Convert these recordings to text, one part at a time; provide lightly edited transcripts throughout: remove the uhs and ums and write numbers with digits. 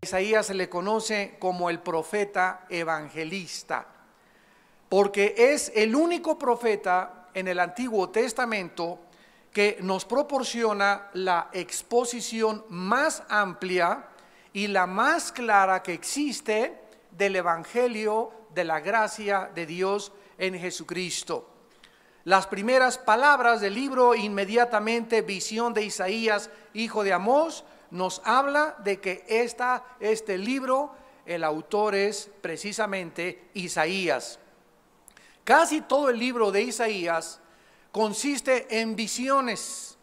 Isaías se le conoce como el profeta evangelista, porque es el único profeta en el Antiguo Testamento que nos proporciona la exposición más amplia y la más clara que existe del Evangelio de la gracia de Dios en Jesucristo. Las primeras palabras del libro, inmediatamente visión de Isaías, hijo de Amós, nos habla de que este libro, el autor es precisamente Isaías. Casi todo el libro de Isaías consiste en visiones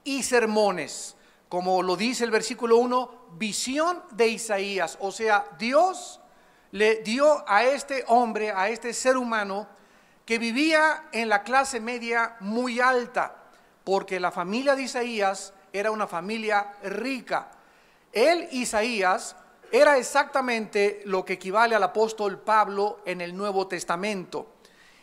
y sermones, como lo dice el versículo 1, visión de Isaías. O sea, Dios le dio a este hombre, a este ser humano, que vivía en la clase media muy alta, porque la familia de Isaías era una familia rica. Él, Isaías, era exactamente lo que equivale al apóstol Pablo en el Nuevo Testamento.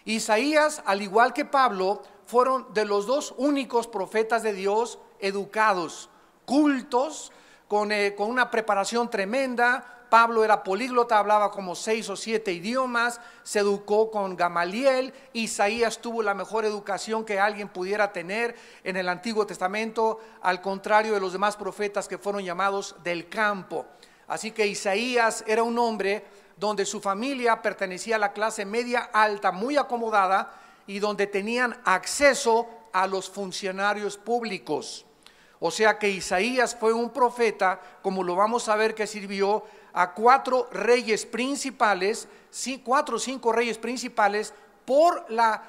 Isaías, al igual que Pablo, fueron de los dos únicos profetas de Dios educados, cultos, con una preparación tremenda. Pablo era políglota, hablaba como 6 o 7 idiomas, se educó con Gamaliel. Isaías tuvo la mejor educación que alguien pudiera tener en el Antiguo Testamento, al contrario de los demás profetas que fueron llamados del campo. Así que Isaías era un hombre donde su familia pertenecía a la clase media alta, muy acomodada, y donde tenían acceso a los funcionarios públicos. O sea que Isaías fue un profeta, como lo vamos a ver, que sirvió a 4 reyes principales, 4 o 5 reyes principales, por la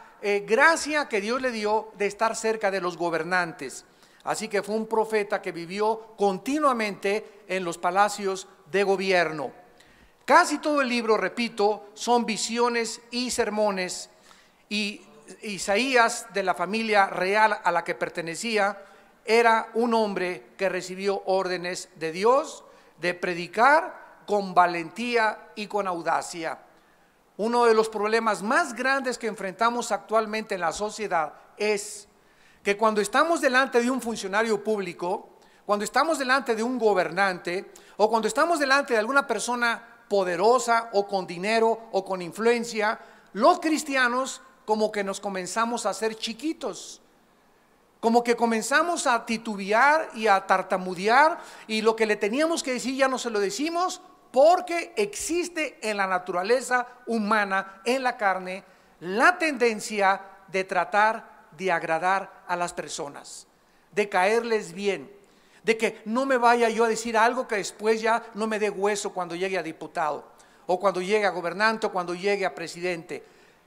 gracia que Dios le dio de estar cerca de los gobernantes. Así que fue un profeta que vivió continuamente en los palacios de gobierno. Casi todo el libro, repito, son visiones y sermones, y Isaías, de la familia real a la que pertenecía, era un hombre que recibió órdenes de Dios de predicar con valentía y con audacia. Uno de los problemas más grandes que enfrentamos actualmente en la sociedad es que cuando estamos delante de un funcionario público, cuando estamos delante de un gobernante, o cuando estamos delante de alguna persona poderosa o con dinero o con influencia, los cristianos como que nos comenzamos a hacer chiquitos, como que comenzamos a titubear y a tartamudear, y lo que le teníamos que decir ya no se lo decimos, porque existe en la naturaleza humana, en la carne, la tendencia de tratar de agradar a las personas, de caerles bien, de que no me vaya yo a decir algo que después ya no me dé hueso cuando llegue a diputado, o cuando llegue a gobernante, o cuando llegue a presidente.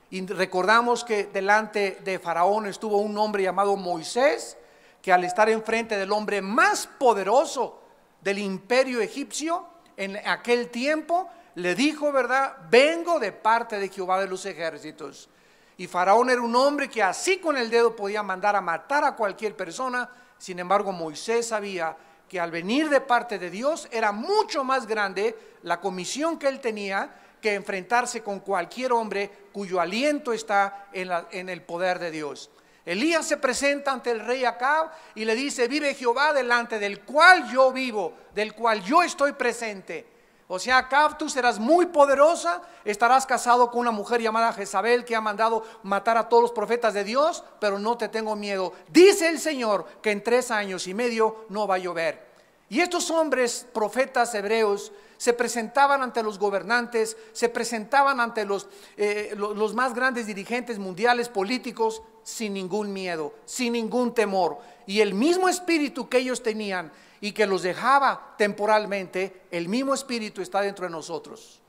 Y recordamos que delante de Faraón estuvo un hombre llamado Moisés, que al estar enfrente del hombre más poderoso del imperio egipcio en aquel tiempo, le dijo, ¿verdad? Vengo de parte de Jehová de los ejércitos. Y Faraón era un hombre que así con el dedo podía mandar a matar a cualquier persona. Sin embargo, Moisés sabía que al venir de parte de Dios era mucho más grande la comisión que él tenía que enfrentarse con cualquier hombre cuyo aliento está en el poder de Dios. Elías se presenta ante el rey Acab y le dice, vive Jehová delante del cual yo vivo, del cual yo estoy presente. O sea, Acab, tú serás muy poderosa, estarás casado con una mujer llamada Jezabel que ha mandado matar a todos los profetas de Dios, pero no te tengo miedo. Dice el Señor que en 3 años y medio no va a llover. Y estos hombres, profetas hebreos, se presentaban ante los gobernantes, se presentaban ante los más grandes dirigentes mundiales políticos sin ningún miedo, sin ningún temor. Y el mismo espíritu que ellos tenían y que los dejaba temporalmente, el mismo espíritu está dentro de nosotros.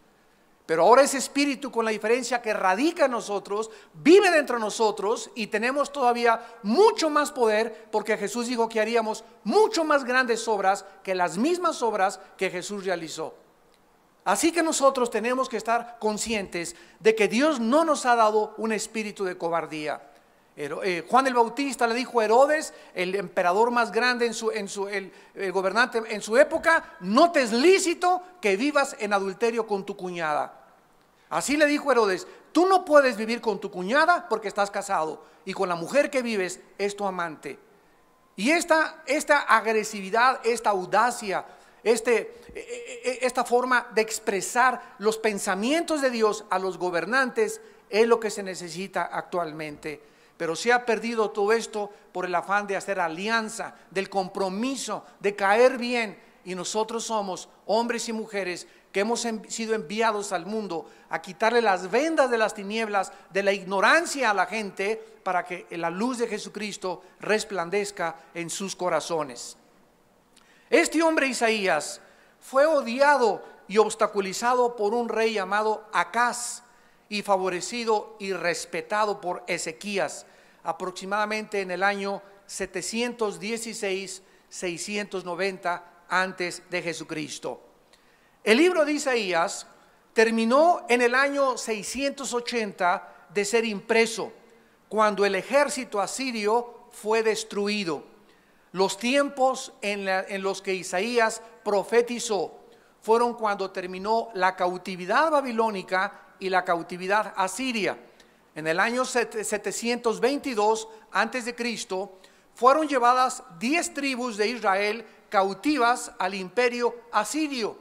Pero ahora ese espíritu, con la diferencia que radica en nosotros, vive dentro de nosotros, y tenemos todavía mucho más poder, porque Jesús dijo que haríamos mucho más grandes obras que las mismas obras que Jesús realizó. Así que nosotros tenemos que estar conscientes de que Dios no nos ha dado un espíritu de cobardía. Juan el Bautista le dijo a Herodes, el emperador más grande, el gobernante en su época, no te es lícito que vivas en adulterio con tu cuñada. Así le dijo Herodes, tú no puedes vivir con tu cuñada porque estás casado, y con la mujer que vives es tu amante. Y esta agresividad, esta audacia, esta forma de expresar los pensamientos de Dios a los gobernantes es lo que se necesita actualmente. Pero se ha perdido todo esto por el afán de hacer alianza, del compromiso, de caer bien. Y nosotros somos hombres y mujeres que hemos sido enviados al mundo a quitarle las vendas de las tinieblas, de la ignorancia a la gente, para que la luz de Jesucristo resplandezca en sus corazones. Este hombre Isaías fue odiado y obstaculizado por un rey llamado Acaz y favorecido y respetado por Ezequías, aproximadamente en el año 716-690 antes de Jesucristo. El libro de Isaías terminó en el año 680 de ser impreso, cuando el ejército asirio fue destruido. Los tiempos en los que Isaías profetizó fueron cuando terminó la cautividad babilónica y la cautividad asiria. En el año 722 antes de Cristo fueron llevadas 10 tribus de Israel cautivas al imperio asirio,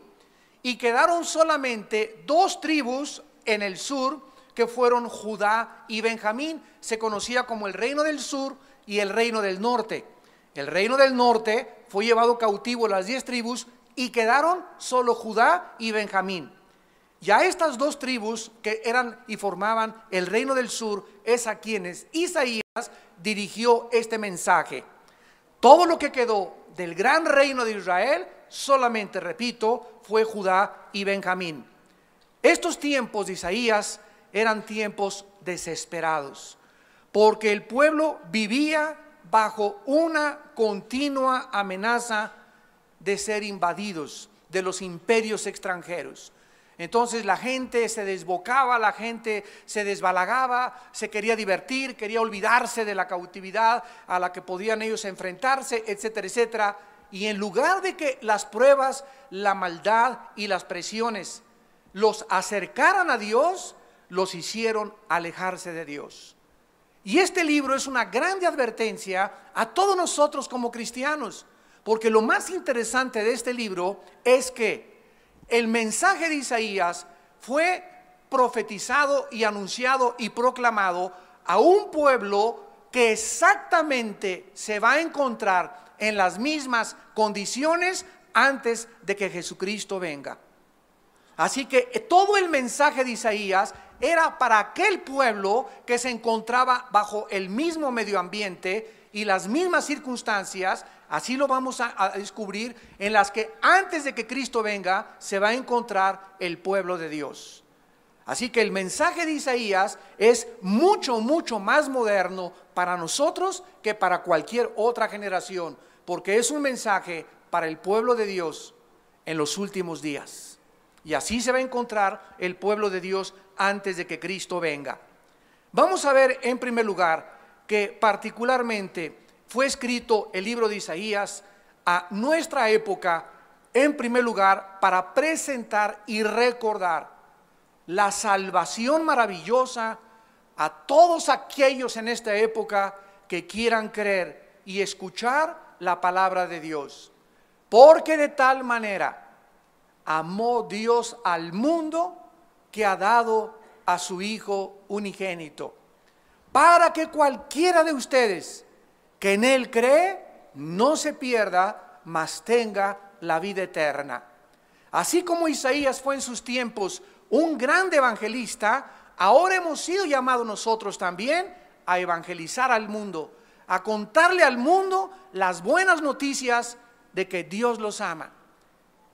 y quedaron solamente 2 tribus en el sur, que fueron Judá y Benjamín. Se conocía como el reino del sur y el reino del norte. El reino del norte fue llevado cautivo las 10 tribus y quedaron solo Judá y Benjamín. Ya estas 2 tribus que eran y formaban el reino del sur es a quienes Isaías dirigió este mensaje. Todo lo que quedó del gran reino de Israel solamente, repito, fue Judá y Benjamín. Estos tiempos de Isaías eran tiempos desesperados, porque el pueblo vivía bajo una continua amenaza de ser invadidos de los imperios extranjeros. Entonces la gente se desbocaba, la gente se desbalagaba, se quería divertir, quería olvidarse de la cautividad a la que podían ellos enfrentarse, etcétera, etcétera. Y en lugar de que las pruebas, la maldad y las presiones los acercaran a Dios, los hicieron alejarse de Dios. Y este libro es una grande advertencia a todos nosotros como cristianos, porque lo más interesante de este libro es que el mensaje de Isaías fue profetizado y anunciado y proclamado a un pueblo que exactamente se va a encontrar en las mismas condiciones antes de que Jesucristo venga. Así que todo el mensaje de Isaías era para aquel pueblo que se encontraba bajo el mismo medio ambiente y las mismas circunstancias. Así lo vamos a descubrir, en las que antes de que Cristo venga se va a encontrar el pueblo de Dios. Así que el mensaje de Isaías es mucho, mucho más moderno para nosotros que para cualquier otra generación, porque es un mensaje para el pueblo de Dios en los últimos días. Y así se va a encontrar el pueblo de Dios antes de que Cristo venga. Vamos a ver en primer lugar que particularmente fue escrito el libro de Isaías a nuestra época, en primer lugar, para presentar y recordar la salvación maravillosa a todos aquellos en esta época que quieran creer y escuchar la palabra de Dios. Porque de tal manera amó Dios al mundo que ha dado a su Hijo unigénito, para que cualquiera de ustedes que en Él cree no se pierda, mas tenga la vida eterna. Así como Isaías fue en sus tiempos un grande evangelista, ahora hemos sido llamados nosotros también a evangelizar al mundo, a contarle al mundo las buenas noticias de que Dios los ama.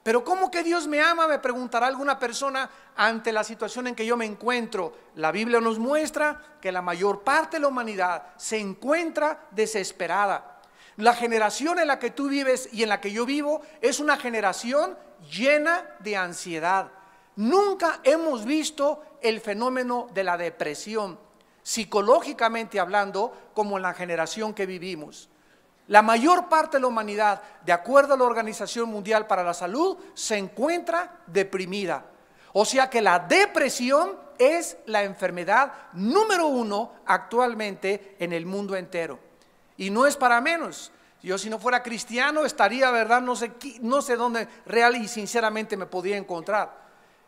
Pero ¿cómo que Dios me ama?, me preguntará alguna persona ante la situación en que yo me encuentro. La Biblia nos muestra que la mayor parte de la humanidad se encuentra desesperada. La generación en la que tú vives y en la que yo vivo es una generación llena de ansiedad. Nunca hemos visto el fenómeno de la depresión, psicológicamente hablando, como en la generación que vivimos. La mayor parte de la humanidad, de acuerdo a la Organización Mundial para la Salud, se encuentra deprimida. O sea que la depresión es la enfermedad número 1 actualmente en el mundo entero. Y no es para menos. Yo si no fuera cristiano estaría, ¿verdad? No sé dónde real y sinceramente me podría encontrar.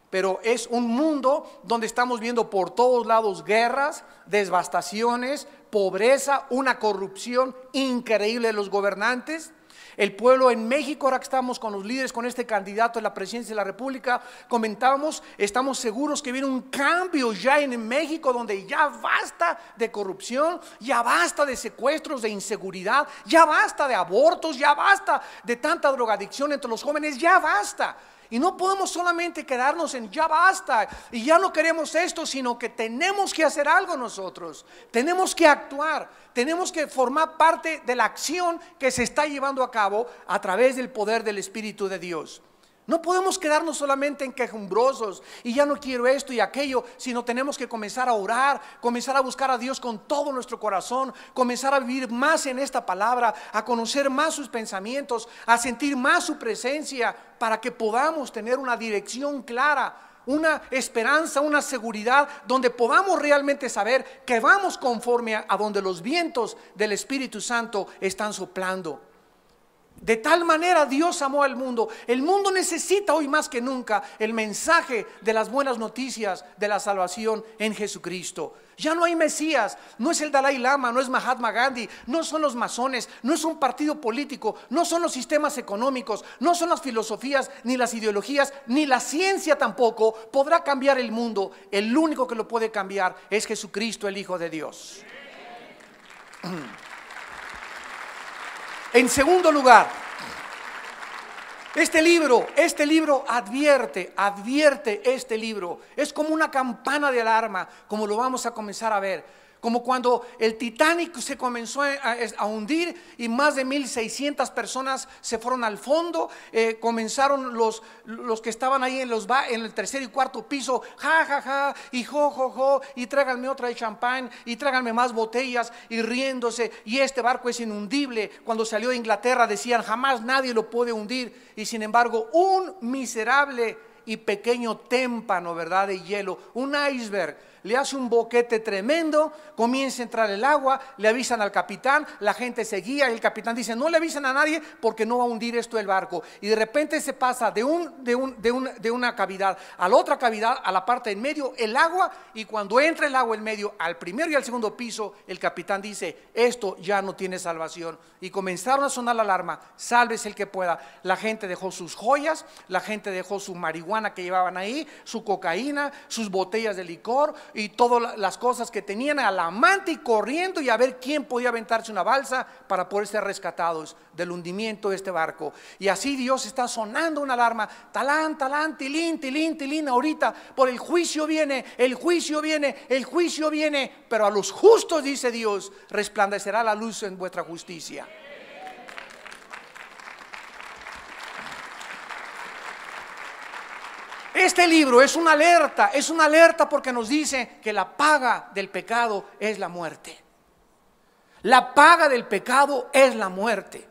Pero es un mundo donde estamos viendo por todos lados guerras, devastaciones, pobreza, una corrupción increíble de los gobernantes. El pueblo en México, ahora que estamos con los líderes, con este candidato a la presidencia de la República, comentábamos, estamos seguros que viene un cambio ya en México, donde ya basta de corrupción, ya basta de secuestros, de inseguridad, ya basta de abortos, ya basta de tanta drogadicción entre los jóvenes, ya basta. Y no podemos solamente quedarnos en ya basta y ya no queremos esto, sino que tenemos que hacer algo nosotros. Tenemos que actuar, tenemos que formar parte de la acción que se está llevando a cabo a través del poder del Espíritu de Dios. No podemos quedarnos solamente en quejumbrosos y ya no quiero esto y aquello, sino tenemos que comenzar a orar, comenzar a buscar a Dios con todo nuestro corazón, comenzar a vivir más en esta palabra, a conocer más sus pensamientos, a sentir más su presencia, para que podamos tener una dirección clara, una esperanza, una seguridad, donde podamos realmente saber que vamos conforme a donde los vientos del Espíritu Santo están soplando. De tal manera Dios amó al mundo. El mundo necesita hoy más que nunca el mensaje de las buenas noticias de la salvación en Jesucristo. Ya no hay Mesías, no es el Dalai Lama, no es Mahatma Gandhi, no son los masones, no es un partido político, no son los sistemas económicos, no son las filosofías, ni las ideologías, ni la ciencia tampoco podrá cambiar el mundo. El único que lo puede cambiar es Jesucristo, el Hijo de Dios. En segundo lugar, este libro advierte este libro. Es como una campana de alarma, como lo vamos a comenzar a ver. Como cuando el Titanic se comenzó a hundir y más de 1,600 personas se fueron al fondo. Comenzaron los que estaban ahí en el tercer y cuarto piso, ja, ja, ja, y jo, jo, jo, y tráiganme otra de champán, y tráiganme más botellas, y riéndose, y este barco es inundible. Cuando salió de Inglaterra decían, jamás nadie lo puede hundir, y sin embargo un miserable y pequeño témpano, ¿verdad?, de hielo, un iceberg, le hace un boquete tremendo, comienza a entrar el agua, le avisan al capitán, la gente se guía y el capitán dice, no le avisen a nadie porque no va a hundir esto el barco. Y de repente se pasa de una cavidad a la otra cavidad, a la parte en medio, el agua, y cuando entra el agua en medio, al primero y al segundo piso, el capitán dice, esto ya no tiene salvación. Y comenzaron a sonar la alarma, sálvese el que pueda. La gente dejó sus joyas, la gente dejó su marihuana que llevaban ahí, su cocaína, sus botellas de licor y todas las cosas que tenían al amante, y corriendo y a ver quién podía aventarse una balsa para poder ser rescatados del hundimiento de este barco. Y así Dios está sonando una alarma, talán, talán, tilín, tilín, tilín. Ahorita por el juicio viene, el juicio viene, el juicio viene, pero a los justos, dice Dios, resplandecerá la luz en vuestra justicia. Este libro es una alerta porque nos dice que la paga del pecado es la muerte. La paga del pecado es la muerte.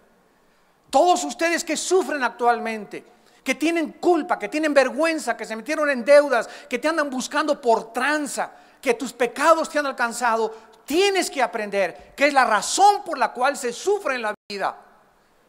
Todos ustedes que sufren actualmente, que tienen culpa, que tienen vergüenza, que se metieron en deudas, que te andan buscando por tranza, que tus pecados te han alcanzado, tienes que aprender que es la razón por la cual se sufre en la vida.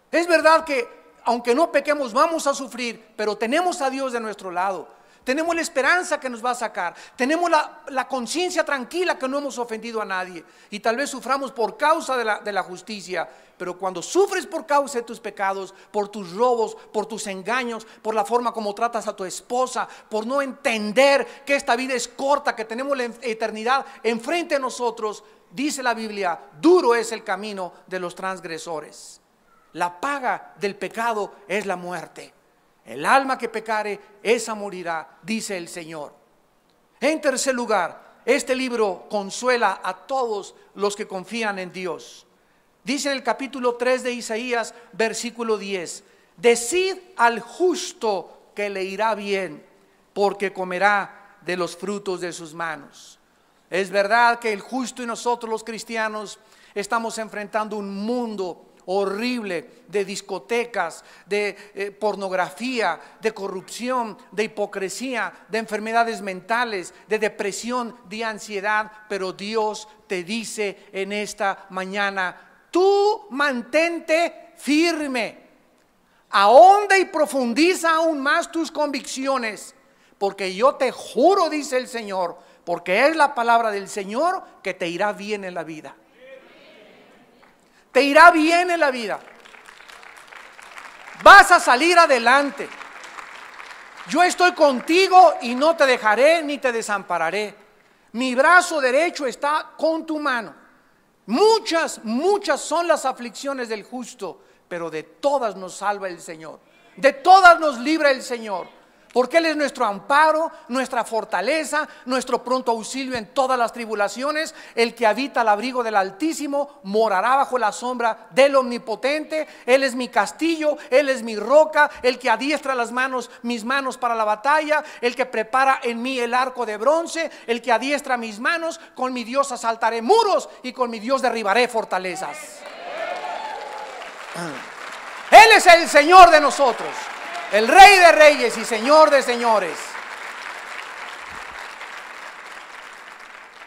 Es verdad que aunque no pequemos vamos a sufrir, pero tenemos a Dios de nuestro lado. Tenemos la esperanza que nos va a sacar. Tenemos la conciencia tranquila que no hemos ofendido a nadie. Y tal vez suframos por causa de la justicia. Pero cuando sufres por causa de tus pecados, por tus robos, por tus engaños, por la forma como tratas a tu esposa, por no entender que esta vida es corta, que tenemos la eternidad enfrente de nosotros, dice la Biblia, duro es el camino de los transgresores. La paga del pecado es la muerte. El alma que pecare, esa morirá, dice el Señor. En tercer lugar, este libro consuela a todos los que confían en Dios. Dice en el capítulo 3 de Isaías, versículo 10, decid al justo que le irá bien, porque comerá de los frutos de sus manos. Es verdad que el justo y nosotros los cristianos estamos enfrentando un mundo horrible de discotecas, de pornografía, de corrupción, de hipocresía, de enfermedades mentales, de depresión, de ansiedad. Pero Dios te dice en esta mañana, tú mantente firme. Ahonda y profundiza aún más tus convicciones, porque yo te juro, dice el Señor, porque es la palabra del Señor, que te irá bien en la vida. Te irá bien en la vida. Vas a salir adelante. Yo estoy contigo y no te dejaré ni te desampararé. Mi brazo derecho está con tu mano. Muchas son las aflicciones del justo, pero de todas nos salva el Señor. De todas nos libra el Señor. Porque Él es nuestro amparo, nuestra fortaleza, nuestro pronto auxilio en todas las tribulaciones. El que habita al abrigo del Altísimo morará bajo la sombra del Omnipotente. Él es mi castillo, Él es mi roca, el que adiestra mis manos para la batalla, el que prepara en mí el arco de bronce, el que adiestra mis manos. Con mi Dios asaltaré muros y con mi Dios derribaré fortalezas. Él es el Señor de nosotros, el Rey de reyes y Señor de señores.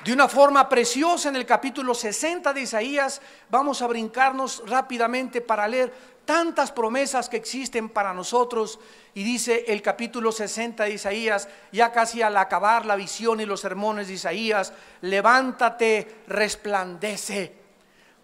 De una forma preciosa, en el capítulo 60 de Isaías, vamos a brincarnos rápidamente para leer tantas promesas que existen para nosotros. Y dice el capítulo 60 de Isaías, ya casi al acabar la visión y los sermones de Isaías: levántate, resplandece,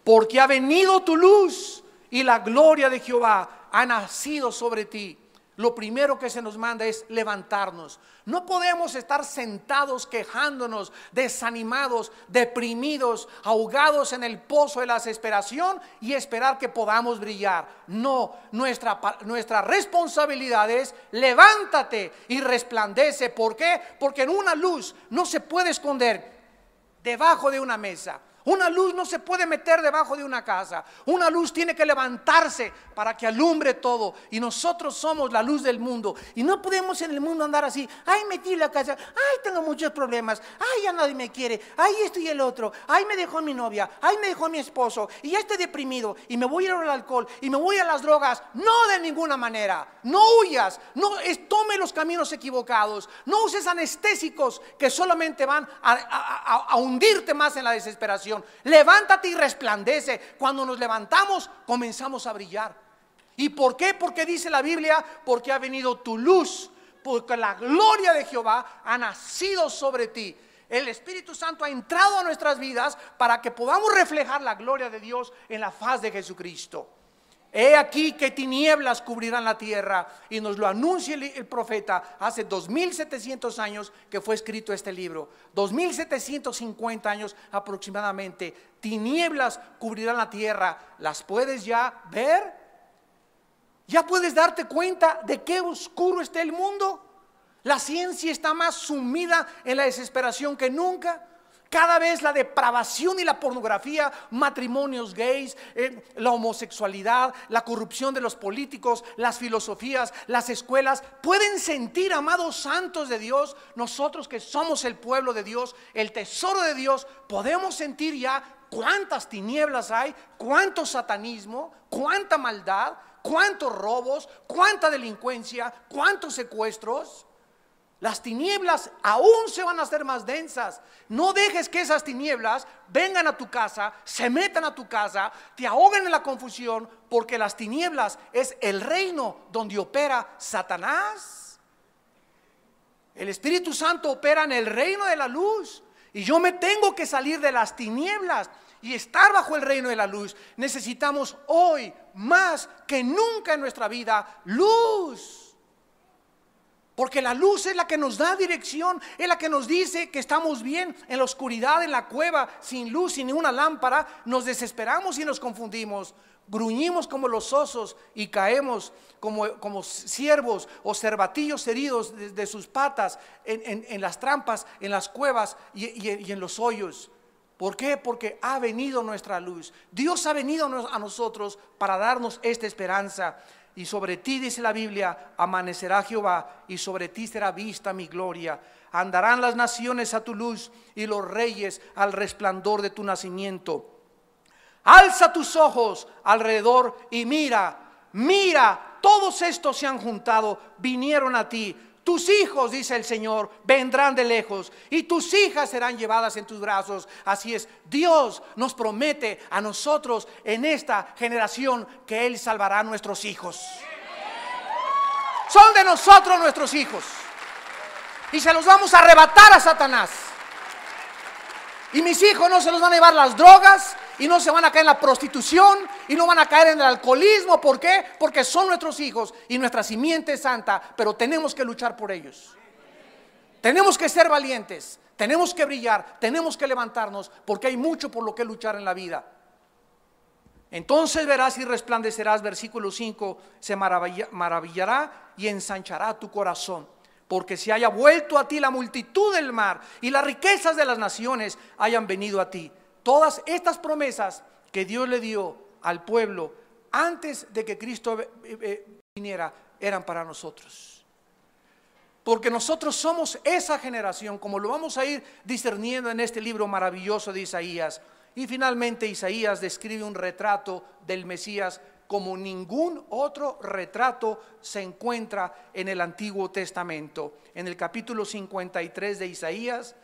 porque ha venido tu luz y la gloria de Jehová ha nacido sobre ti. Lo primero que se nos manda es levantarnos. No podemos estar sentados quejándonos, desanimados, deprimidos, ahogados en el pozo de la desesperación y esperar que podamos brillar. No, nuestra responsabilidad es: levántate y resplandece. ¿Por qué? Porque en una luz no se puede esconder debajo de una mesa. Una luz no se puede meter debajo de una casa. Una luz tiene que levantarse para que alumbre todo. Y nosotros somos la luz del mundo. Y no podemos en el mundo andar así: ay, metí en la casa, ay, tengo muchos problemas, ay, ya nadie me quiere, ay, esto y el otro, ay, me dejó mi novia, ay, me dejó mi esposo, y ya estoy deprimido, y me voy a ir al alcohol, y me voy a las drogas. No, de ninguna manera. No huyas, no tome los caminos equivocados. No uses anestésicos que solamente van a hundirte más en la desesperación. Levántate y resplandece. Cuando nos levantamos, comenzamos a brillar. ¿Y por qué? Porque dice la Biblia: porque ha venido tu luz, porque la gloria de Jehová ha nacido sobre ti. El Espíritu Santo ha entrado a nuestras vidas para que podamos reflejar la gloria de Dios en la faz de Jesucristo. He aquí que tinieblas cubrirán la tierra, y nos lo anuncia el profeta hace 2700 años que fue escrito este libro. 2750 años aproximadamente. Tinieblas cubrirán la tierra. ¿Las puedes ya ver? ¿Ya puedes darte cuenta de qué oscuro está el mundo? La ciencia está más sumida en la desesperación que nunca. Cada vez la depravación y la pornografía, matrimonios gays, la homosexualidad, la corrupción de los políticos, las filosofías, las escuelas. Pueden sentir, amados santos de Dios, nosotros que somos el pueblo de Dios, el tesoro de Dios, podemos sentir ya cuántas tinieblas hay, cuánto satanismo, cuánta maldad, cuántos robos, cuánta delincuencia, cuántos secuestros. Las tinieblas aún se van a hacer más densas. No dejes que esas tinieblas vengan a tu casa, se metan a tu casa, te ahoguen en la confusión, porque las tinieblas es el reino donde opera Satanás. El Espíritu Santo opera en el reino de la luz, y yo me tengo que salir de las tinieblas y estar bajo el reino de la luz. Necesitamos hoy más que nunca en nuestra vida luz. Porque la luz es la que nos da dirección, es la que nos dice que estamos bien. En la oscuridad, en la cueva, sin luz, sin ninguna lámpara, nos desesperamos y nos confundimos. Gruñimos como los osos y caemos como ciervos o cervatillos heridos de sus patas en las trampas, en las cuevas y en los hoyos. ¿Por qué? Porque ha venido nuestra luz. Dios ha venido a nosotros para darnos esta esperanza. Y sobre ti, dice la Biblia, amanecerá Jehová, y sobre ti será vista mi gloria. Andarán las naciones a tu luz, y los reyes al resplandor de tu nacimiento. Alza tus ojos alrededor y mira, todos estos se han juntado, vinieron a ti. Tus hijos, dice el Señor, vendrán de lejos y tus hijas serán llevadas en tus brazos. Así es, Dios nos promete a nosotros en esta generación que Él salvará a nuestros hijos. Son de nosotros nuestros hijos y se los vamos a arrebatar a Satanás. Y mis hijos no se los van a llevar las drogas y no se van a caer en la prostitución y no van a caer en el alcoholismo. ¿Por qué? Porque son nuestros hijos y nuestra simiente es santa, pero tenemos que luchar por ellos. Tenemos que ser valientes, tenemos que brillar, tenemos que levantarnos, porque hay mucho por lo que luchar en la vida. Entonces verás y resplandecerás, versículo 5, se maravillará y ensanchará tu corazón. Porque se haya vuelto a ti la multitud del mar y las riquezas de las naciones hayan venido a ti. Todas estas promesas que Dios le dio al pueblo antes de que Cristo viniera eran para nosotros. Porque nosotros somos esa generación, como lo vamos a ir discerniendo en este libro maravilloso de Isaías. Y finalmente Isaías describe un retrato del Mesías como ningún otro retrato se encuentra en el Antiguo Testamento. En el capítulo 53 de Isaías,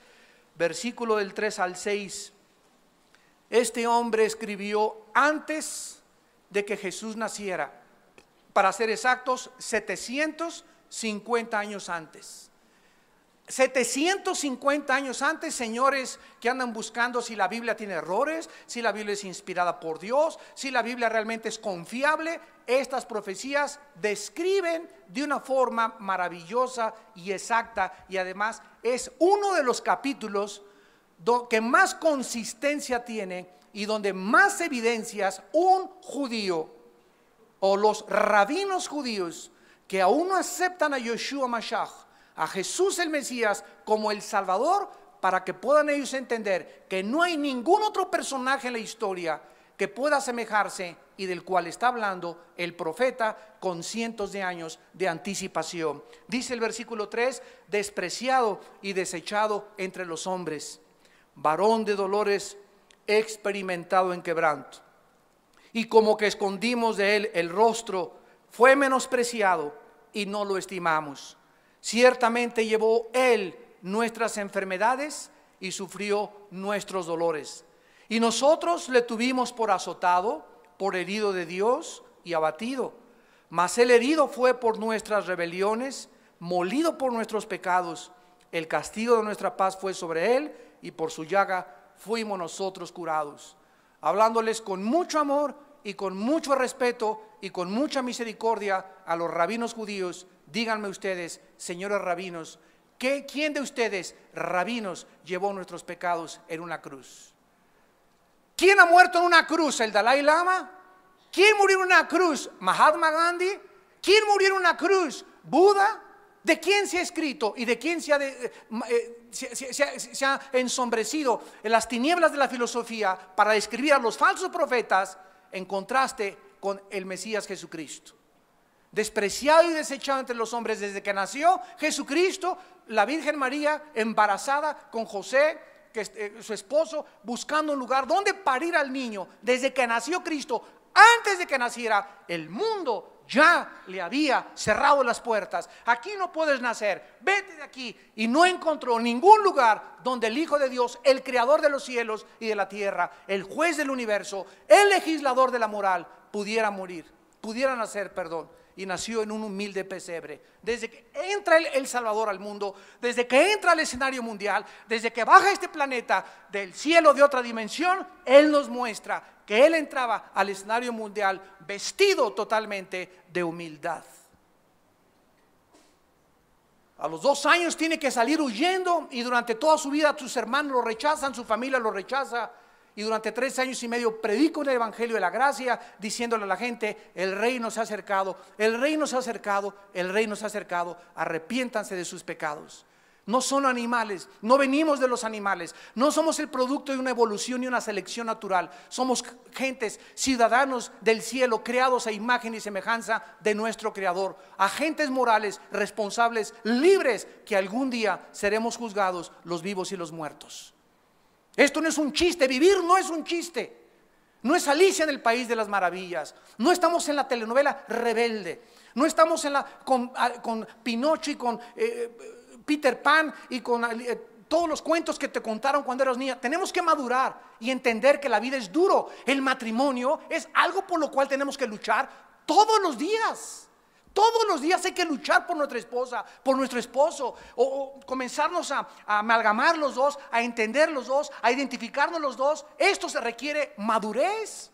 versículo del 3 al 6, este hombre escribió antes de que Jesús naciera, para ser exactos, 750 años antes. 750 años antes, señores que andan buscando si la Biblia tiene errores, si la Biblia es inspirada por Dios, si la Biblia realmente es confiable. Estas profecías describen de una forma maravillosa y exacta, y además es uno de los capítulos que más consistencia tiene y donde más evidencias un judío o los rabinos judíos que aún no aceptan a Yeshua Mashiach, a Jesús el Mesías como el Salvador, para que puedan ellos entender que no hay ningún otro personaje en la historia que pueda asemejarse y del cual está hablando el profeta con cientos de años de anticipación. Dice el versículo 3, despreciado y desechado entre los hombres, varón de dolores, experimentado en quebranto, y como que escondimos de él el rostro, fue menospreciado y no lo estimamos. Ciertamente llevó él nuestras enfermedades y sufrió nuestros dolores. Y nosotros le tuvimos por azotado, por herido de Dios y abatido. Mas el herido fue por nuestras rebeliones, molido por nuestros pecados. El castigo de nuestra paz fue sobre él y por su llaga fuimos nosotros curados. Hablándoles con mucho amor y con mucho respeto y con mucha misericordia a los rabinos judíos. Díganme ustedes, señores rabinos, ¿quién de ustedes, rabinos, llevó nuestros pecados en una cruz? ¿Quién ha muerto en una cruz? ¿El Dalai Lama? ¿Quién murió en una cruz? ¿Mahatma Gandhi? ¿Quién murió en una cruz? ¿Buda? ¿De quién se ha escrito y de quién se ha ensombrecido en las tinieblas de la filosofía para describir a los falsos profetas en contraste con el Mesías Jesucristo? Despreciado y desechado entre los hombres desde que nació Jesucristo, la Virgen María embarazada con José, su esposo, buscando un lugar donde parir al niño. Desde que nació Cristo, antes de que naciera, el mundo ya le había cerrado las puertas. Aquí no puedes nacer, vete de aquí. Y no encontró ningún lugar donde el Hijo de Dios, el creador de los cielos y de la tierra, el juez del universo, el legislador de la moral, pudiera nacer. Y nació en un humilde pesebre. Desde que entra el Salvador al mundo, desde que entra al escenario mundial, desde que baja este planeta del cielo de otra dimensión, Él nos muestra que Él entraba al escenario mundial vestido totalmente de humildad. A los 2 años tiene que salir huyendo y durante toda su vida sus hermanos lo rechazan, su familia lo rechaza. Y durante 3 años y medio predico el evangelio de la gracia, diciéndole a la gente: el reino se ha acercado, el reino se ha acercado, el reino se ha acercado, arrepiéntanse de sus pecados. No son animales, no venimos de los animales, no somos el producto de una evolución y una selección natural. Somos gentes, ciudadanos del cielo, creados a imagen y semejanza de nuestro Creador, agentes morales, responsables, libres, que algún día seremos juzgados los vivos y los muertos. Esto no es un chiste, vivir no es un chiste. No es Alicia en el País de las Maravillas. No estamos en la telenovela Rebelde. No estamos con Pinocho y con Peter Pan y con todos los cuentos que te contaron cuando eras niña. Tenemos que madurar y entender que la vida es duro. El matrimonio es algo por lo cual tenemos que luchar todos los días. Todos los días hay que luchar por nuestra esposa, por nuestro esposo, o comenzarnos a amalgamar los dos, a entender los dos, a identificarnos los dos. Esto se requiere madurez.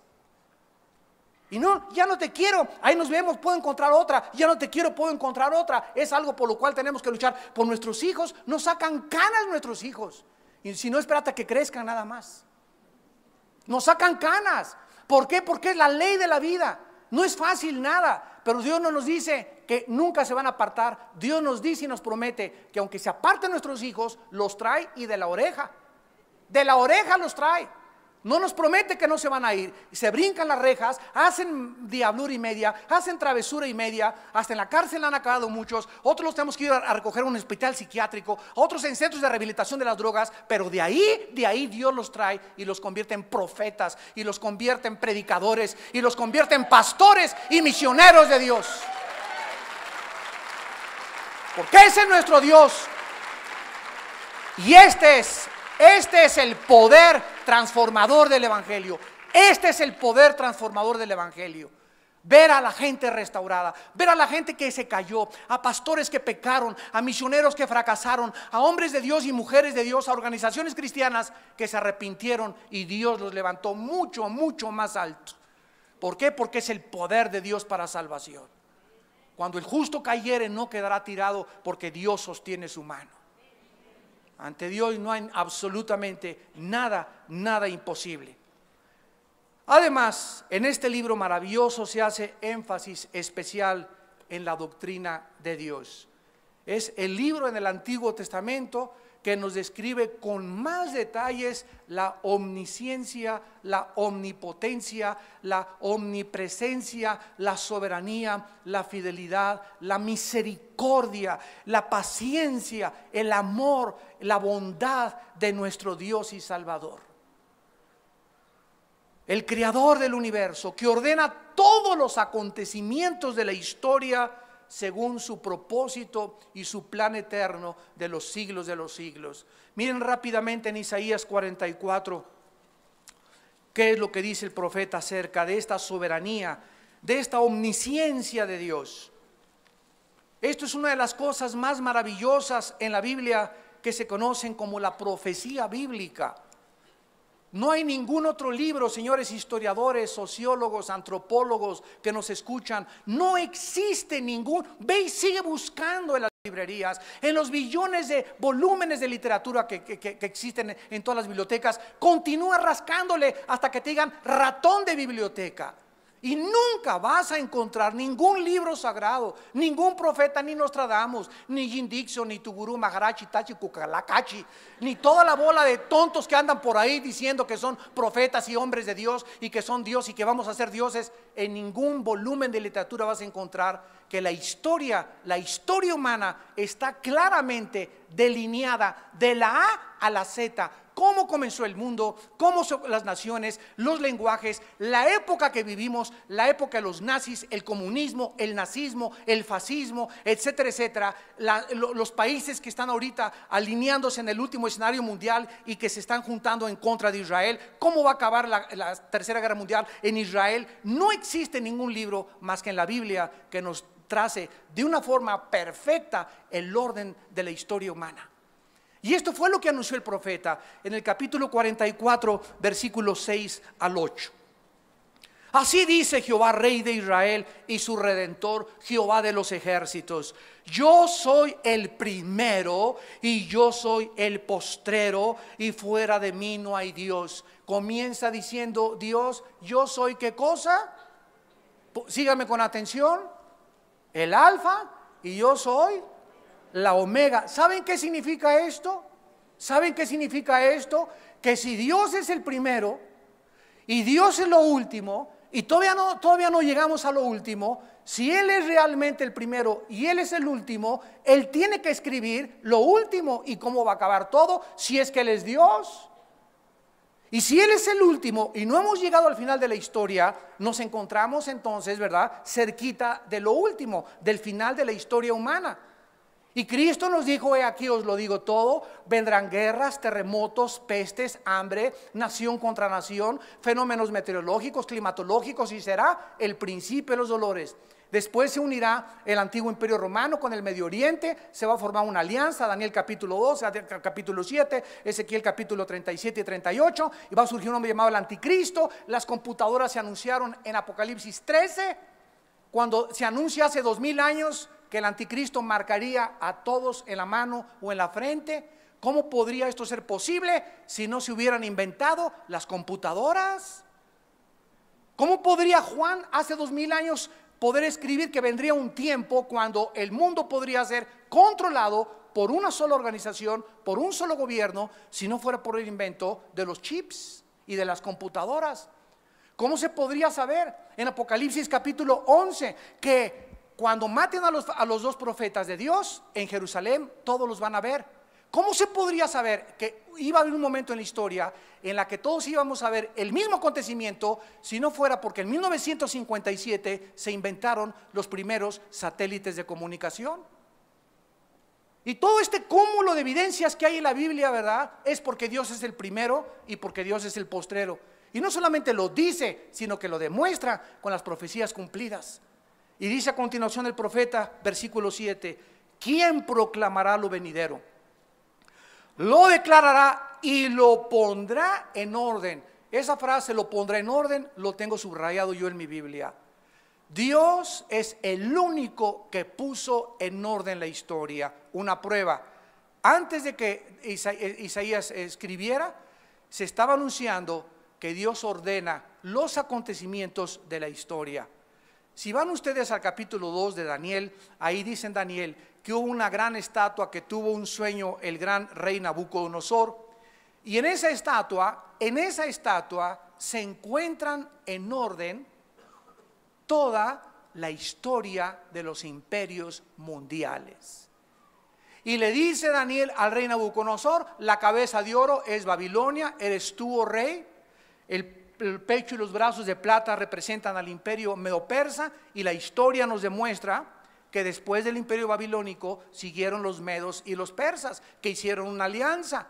Y no, ya no te quiero, ahí nos vemos, puedo encontrar otra. Ya no te quiero, puedo encontrar otra. Es algo por lo cual tenemos que luchar. Por nuestros hijos, nos sacan canas nuestros hijos. Y si no, espérate a que crezcan nada más. Nos sacan canas. ¿Por qué? Porque es la ley de la vida. No es fácil nada, pero Dios no nos dice que nunca se van a apartar. Dios nos dice y nos promete que aunque se aparten nuestros hijos, los trae y de la oreja los trae. No nos promete que no se van a ir. Se brincan las rejas, hacen diablura y media, hacen travesura y media. Hasta en la cárcel han acabado muchos. Otros los tenemos que ir a recoger a un hospital psiquiátrico, otros en centros de rehabilitación de las drogas. Pero de ahí Dios los trae y los convierte en profetas, y los convierte en predicadores, y los convierte en pastores y misioneros de Dios. Porque ese es nuestro Dios. Y este es el poder transformador del Evangelio. Este es el poder transformador del Evangelio. Ver a la gente restaurada, ver a la gente que se cayó, a pastores que pecaron, a misioneros que fracasaron, a hombres de Dios y mujeres de Dios, a organizaciones cristianas que se arrepintieron y Dios los levantó mucho, mucho más alto. ¿Por qué? Porque es el poder de Dios para salvación. Cuando el justo cayere, no quedará tirado, porque Dios sostiene su mano. Ante Dios no hay absolutamente nada imposible. Además, en este libro maravilloso se hace énfasis especial en la doctrina de Dios. Es el libro en el Antiguo Testamento que nos describe con más detalles la omnisciencia, la omnipotencia, la omnipresencia, la soberanía, la fidelidad, la misericordia, la paciencia, el amor, la bondad de nuestro Dios y Salvador. El creador del universo, que ordena todos los acontecimientos de la historia según su propósito y su plan eterno de los siglos de los siglos. Miren rápidamente en Isaías 44 qué es lo que dice el profeta acerca de esta soberanía, de esta omnisciencia de Dios. Esto es una de las cosas más maravillosas en la Biblia, que se conocen como la profecía bíblica. No hay ningún otro libro, señores historiadores, sociólogos, antropólogos que nos escuchan. No existe ningún. Ve y sigue buscando en las librerías, en los billones de volúmenes de literatura que existen en todas las bibliotecas. Continúa rascándole hasta que te digan ratón de biblioteca. Y nunca vas a encontrar ningún libro sagrado, ningún profeta, ni Nostradamus, ni Jim Dixon, ni tu gurú Maharaj, Tachi, Kukalakachi, ni toda la bola de tontos que andan por ahí diciendo que son profetas y hombres de Dios y que son Dios y que vamos a ser dioses. En ningún volumen de literatura vas a encontrar que la historia humana está claramente delineada de la A a la Z. Cómo comenzó el mundo, cómo son las naciones, los lenguajes, la época que vivimos, la época de los nazis, el comunismo, el nazismo, el fascismo, etcétera, etcétera. Los países que están ahorita alineándose en el último escenario mundial y que se están juntando en contra de Israel. ¿Cómo va a acabar la Tercera Guerra Mundial en Israel? No existe ningún libro más que en la Biblia que nos trace de una forma perfecta el orden de la historia humana. Y esto fue lo que anunció el profeta en el capítulo 44, versículos 6 al 8. Así dice Jehová, Rey de Israel y su Redentor, Jehová de los ejércitos: yo soy el primero y yo soy el postrero, y fuera de mí no hay Dios. Comienza diciendo Dios: yo soy ¿qué cosa? Sígame con atención. El alfa, y yo soy la omega. ¿Saben qué significa esto? ¿Saben qué significa esto? Que si Dios es el primero y Dios es lo último, y todavía no llegamos a lo último, si Él es realmente el primero y Él es el último, Él tiene que escribir lo último y cómo va a acabar todo, si es que Él es Dios. Y si Él es el último y no hemos llegado al final de la historia, nos encontramos entonces, ¿verdad?, cerquita de lo último, del final de la historia humana. Y Cristo nos dijo: he aquí os lo digo todo, vendrán guerras, terremotos, pestes, hambre, nación contra nación, fenómenos meteorológicos, climatológicos, y será el principio de los dolores. Después se unirá el antiguo imperio romano con el Medio Oriente, se va a formar una alianza, Daniel capítulo 2, capítulo 7, Ezequiel capítulo 37 y 38, y va a surgir un hombre llamado el anticristo. Las computadoras se anunciaron en Apocalipsis 13, cuando se anuncia hace 2000 años que el anticristo marcaría a todos en la mano o en la frente. ¿Cómo podría esto ser posible si no se hubieran inventado las computadoras? ¿Cómo podría Juan hace 2000 años poder escribir que vendría un tiempo cuando el mundo podría ser controlado por una sola organización, por un solo gobierno, si no fuera por el invento de los chips y de las computadoras? ¿Cómo se podría saber en Apocalipsis capítulo 11 que cuando maten a los dos profetas de Dios en Jerusalén, todos los van a ver? ¿Cómo se podría saber que iba a haber un momento en la historia en la que todos íbamos a ver el mismo acontecimiento, si no fuera porque en 1957 se inventaron los primeros satélites de comunicación? Y todo este cúmulo de evidencias que hay en la Biblia, ¿verdad?, es porque Dios es el primero y porque Dios es el postrero. Y no solamente lo dice, sino que lo demuestra con las profecías cumplidas. Y dice a continuación el profeta, versículo 7: ¿quién proclamará lo venidero? Lo declarará y lo pondrá en orden. Esa frase, lo pondrá en orden, lo tengo subrayado yo en mi Biblia. Dios es el único que puso en orden la historia. Una prueba: antes de que Isaías escribiera, se estaba anunciando que Dios ordena los acontecimientos de la historia. Si van ustedes al capítulo 2 de Daniel, ahí dice en Daniel que hubo una gran estatua que tuvo un sueño el gran rey Nabucodonosor. Y en esa estatua se encuentran en orden toda la historia de los imperios mundiales. Y le dice Daniel al rey Nabucodonosor: la cabeza de oro es Babilonia, eres tú, oh rey. El pecho y los brazos de plata representan al imperio medo-persa, y la historia nos demuestra que después del imperio babilónico siguieron los medos y los persas, que hicieron una alianza.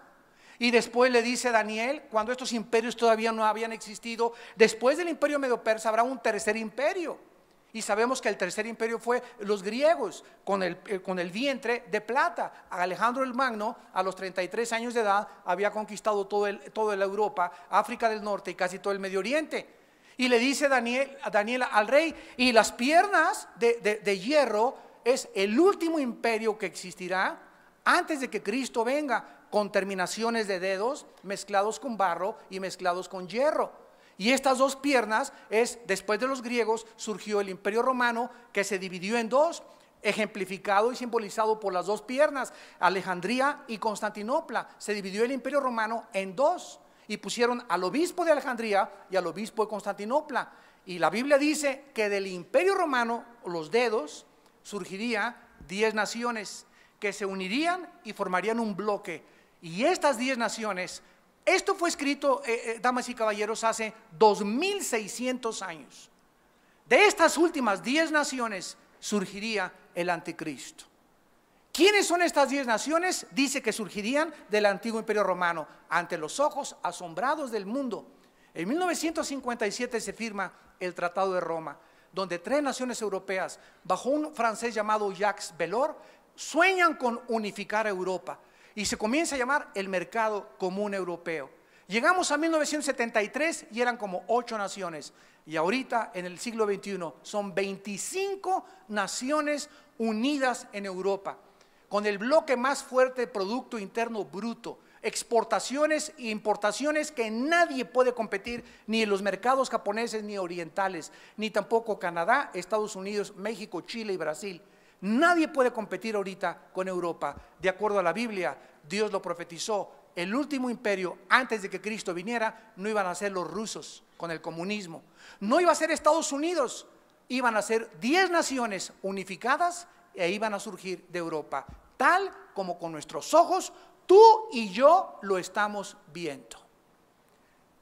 Y después le dice Daniel, cuando estos imperios todavía no habían existido, después del imperio medo-persa habrá un tercer imperio. Y sabemos que el tercer imperio fue los griegos, con el vientre de plata. Alejandro el Magno, a los 33 años de edad, había conquistado toda la Europa, África del Norte y casi todo el Medio Oriente. Y le dice Daniel al rey: y las piernas de hierro es el último imperio que existirá antes de que Cristo venga, con terminaciones de dedos mezclados con barro y mezclados con hierro. Y estas dos piernas después de los griegos surgió el imperio romano, que se dividió en dos, ejemplificado y simbolizado por las dos piernas, Alejandría y Constantinopla. Se dividió el imperio romano en dos y pusieron al obispo de Alejandría y al obispo de Constantinopla. Y la Biblia dice que del imperio romano, los dedos, surgiría 10 naciones que se unirían y formarían un bloque. Y estas 10 naciones, esto fue escrito, damas y caballeros, hace 2600 años. De estas últimas 10 naciones surgiría el anticristo. ¿Quiénes son estas 10 naciones? Dice que surgirían del antiguo imperio romano, ante los ojos asombrados del mundo. En 1957 se firma el Tratado de Roma, donde 3 naciones europeas, bajo un francés llamado Jacques Delors, sueñan con unificar Europa. Y se comienza a llamar el mercado común europeo. Llegamos a 1973 y eran como 8 naciones. Y ahorita, en el siglo XXI, son 25 naciones unidas en Europa, con el bloque más fuerte de Producto Interno Bruto, exportaciones e importaciones que nadie puede competir, ni en los mercados japoneses ni orientales, ni tampoco Canadá, Estados Unidos, México, Chile y Brasil. Nadie puede competir ahorita con Europa. De acuerdo a la Biblia, Dios lo profetizó: el último imperio antes de que Cristo viniera no iban a ser los rusos con el comunismo, no iba a ser Estados Unidos, iban a ser 10 naciones unificadas e iban a surgir de Europa, tal como con nuestros ojos tú y yo lo estamos viendo.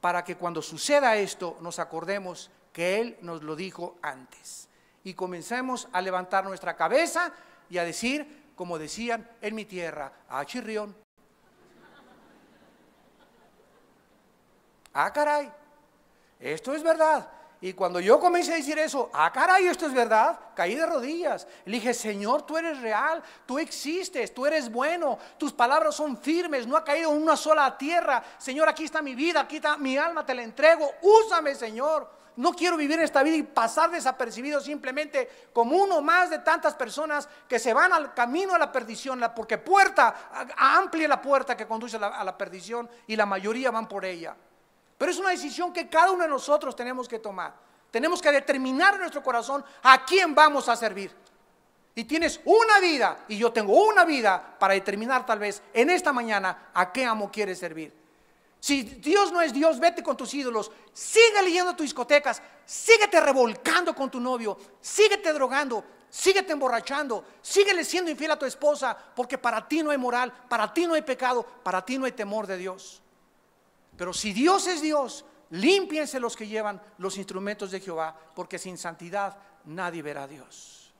para que cuando suceda esto nos acordemos que Él nos lo dijo antes. Y comencemos a levantar nuestra cabeza y a decir, como decían en mi tierra, ah, chirrión. Ah, caray, esto es verdad. Y cuando yo comencé a decir eso, ah, caray, esto es verdad, caí de rodillas. Le dije, Señor, tú eres real, tú existes, tú eres bueno, tus palabras son firmes, no ha caído en una sola tierra. Señor, aquí está mi vida, aquí está mi alma, te la entrego, úsame, Señor. No quiero vivir esta vida y pasar desapercibido simplemente como uno más de tantas personas que se van al camino a la perdición, porque amplia la puerta que conduce a la perdición y la mayoría van por ella. Pero es una decisión que cada uno de nosotros tenemos que tomar. Tenemos que determinar en nuestro corazón a quién vamos a servir. Y tienes una vida y yo tengo una vida para determinar tal vez en esta mañana a qué amo quieres servir. Si Dios no es Dios, vete con tus ídolos, sigue leyendo tus discotecas, síguete revolcando con tu novio, síguete drogando, síguete emborrachando, síguele siendo infiel a tu esposa, porque para ti no hay moral, para ti no hay pecado, para ti no hay temor de Dios. Pero si Dios es Dios, límpiense los que llevan los instrumentos de Jehová, porque sin santidad nadie verá a Dios.